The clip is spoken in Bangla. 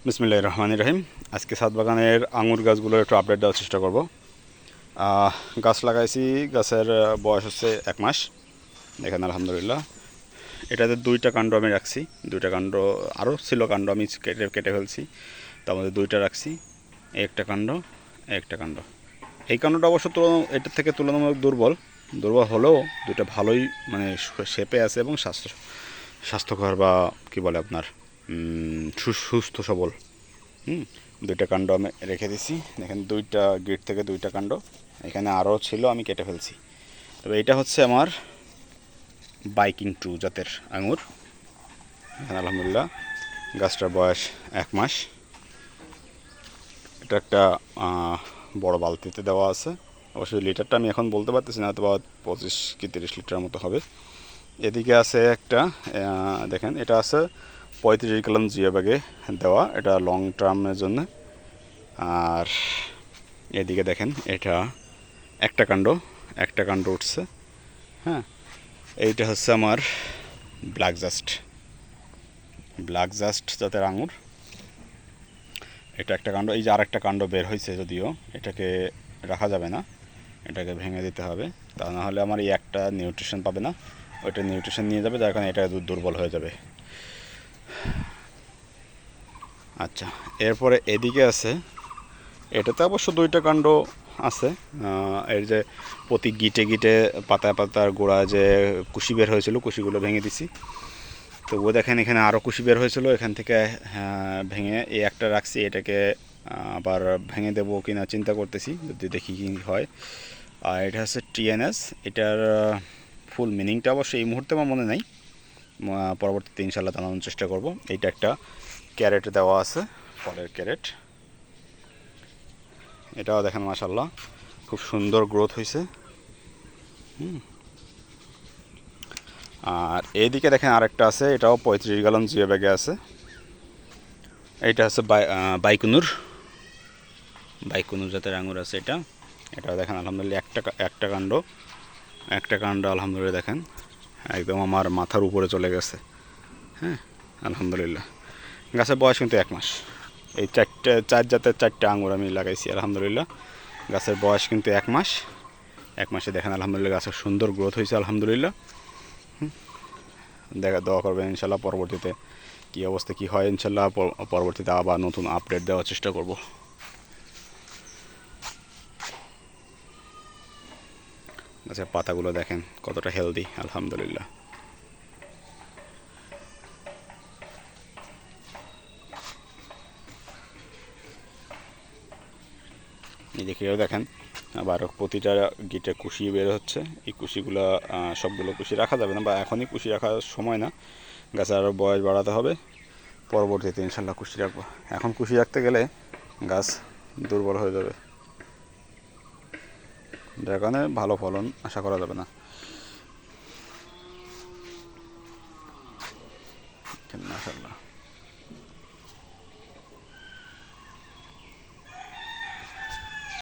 বিসমিল্লাহির রহমানির রহিম। আজকে ছাদ বাগানের আঙুর গাছগুলোর একটু আপডেট দেওয়ার চেষ্টা করব। গাছ লাগাইছি, গাছের বয়স হচ্ছে 1 মাস। দেখেন আলহামদুলিল্লাহ, এটাতে 2টা কাণ্ড আমি রাখছি। 2টা কাণ্ড আরও ছিল, কাণ্ড আমি কেটে কেটে ফেলছি, তার মধ্যে 2টা রাখছি। একটা কাণ্ড, একটা কাণ্ড। এই কাণ্ডটা অবশ্য এটার থেকে তুলনামূলক দুর্বল হলেও 2টা ভালোই মানে শেপে আছে এবং স্বাস্থ্যকর বা কী বলে আপনার সুস্থ সবল। 2টা কাণ্ড আমি রেখে দিছি। দেখেন 2টা গিট থেকে 2টা কাণ্ড, এখানে আরও ছিল, আমি কেটে ফেলছি। তবে এটা হচ্ছে আমার বাইকিং 2 জাতের আঙুর। এখানে আলহামদুলিল্লাহ গাছটার বয়স 1 মাস। এটা একটা বড় বালতিতে দেওয়া আছে। অবশ্যই লিটারটা আমি এখন বলতে পারতেছি না, হয়তো 25 কি 30 লিটার মতো হবে। এদিকে আছে একটা, দেখেন এটা আছে 35 গ্রাম জিও ব্যাগে দেওয়া, এটা লং টার্মের জন্য। আর এদিকে দেখেন এটা একটা কাণ্ড উঠছে। হ্যাঁ, এইটা হচ্ছে আমার ব্ল্যাক জাস্ট জাতের আঙুর। এটা একটা কাণ্ড, এই যে আরেকটা কাণ্ড বের হয়েছে, যদিও এটাকে রাখা যাবে না, এটাকে ভেঙে দিতে হবে, তা না হলে আমার এই একটা নিউট্রিশন পাবে না, ওইটা নিউট্রিশন নিয়ে যাবে, যার কারণে এটা দুর্বল হয়ে যাবে। আচ্ছা, এরপরে এদিকে আছে, এটাতে অবশ্য 2টা কাণ্ড আছে। এর যে প্রতি গিটে গিটে পাতার গোড়া যে কুশি বের হয়েছিল, কুশিগুলো ভেঙে দিছি। তো ও দেখেন এখানে আরও কুশি বের হয়েছিল, এখান থেকে ভেঙে এই একটা রাখছি, এটাকে আবার ভেঙে দেবো কিনা চিন্তা করতেছি, যদি দেখি কী হয়। আর এটা হচ্ছে টিএনএস। এটার ফুল মিনিংটা অবশ্য এই মুহূর্তে আমার মনে নেই, পরবর্তীতে ইনশাল্লাহ জানানোর চেষ্টা করব। এইটা একটা ক্যারেট দেওয়া আছে, ফলের ক্যারেট। এটাও দেখেন মাশাল্লাহ খুব সুন্দর গ্রোথ হয়েছে। আর এইদিকে দেখেন আরেকটা আছে, এটাও 35 গ্রাম জিও ব্যাগে আছে। এইটা হচ্ছে বাইকুনুর জাতের আঙুর আছে এটাও দেখেন আলহামদুলিল্লাহ একটা কাণ্ড আলহামদুলিল্লাহ দেখেন একদম আমার মাথার উপরে চলে গেছে। হ্যাঁ, আলহামদুলিল্লাহ গাছের বয়স কিন্তু 1 মাস। এই 4 জাতের 4টা আঙুর আমি লাগাইছি আলহামদুলিল্লাহ, গাছের বয়স কিন্তু 1 মাস। 1 মাসে দেখেন আলহামদুলিল্লাহ গাছের সুন্দর গ্রোথ হয়েছে আলহামদুলিল্লাহ। দোয়া করবেন ইনশাল্লাহ, পরবর্তীতে কী অবস্থা কী হয় ইনশাল্লাহ পরবর্তীতে আবার নতুন আপডেট দেওয়ার চেষ্টা করব। গাছের পাতাগুলো দেখেন কতটা হেলদি আলহামদুলিল্লাহ। এদিকেও দেখেন আবার প্রতিটা গিটে কুশি বের হচ্ছে। এই কুশিগুলো সবগুলো কুশি রাখা যাবে না, বা এখনই কুশি রাখার সময় না, গাছের আরও বয়স বাড়াতে হবে, পরবর্তীতে ইনশাল্লাহ কুশি রাখবো। এখন কুশি রাখতে গেলে গাছ দুর্বল হয়ে যাবে, যার কারণে ভালো ফলন আশা করা যাবে না। মাশাআল্লাহ।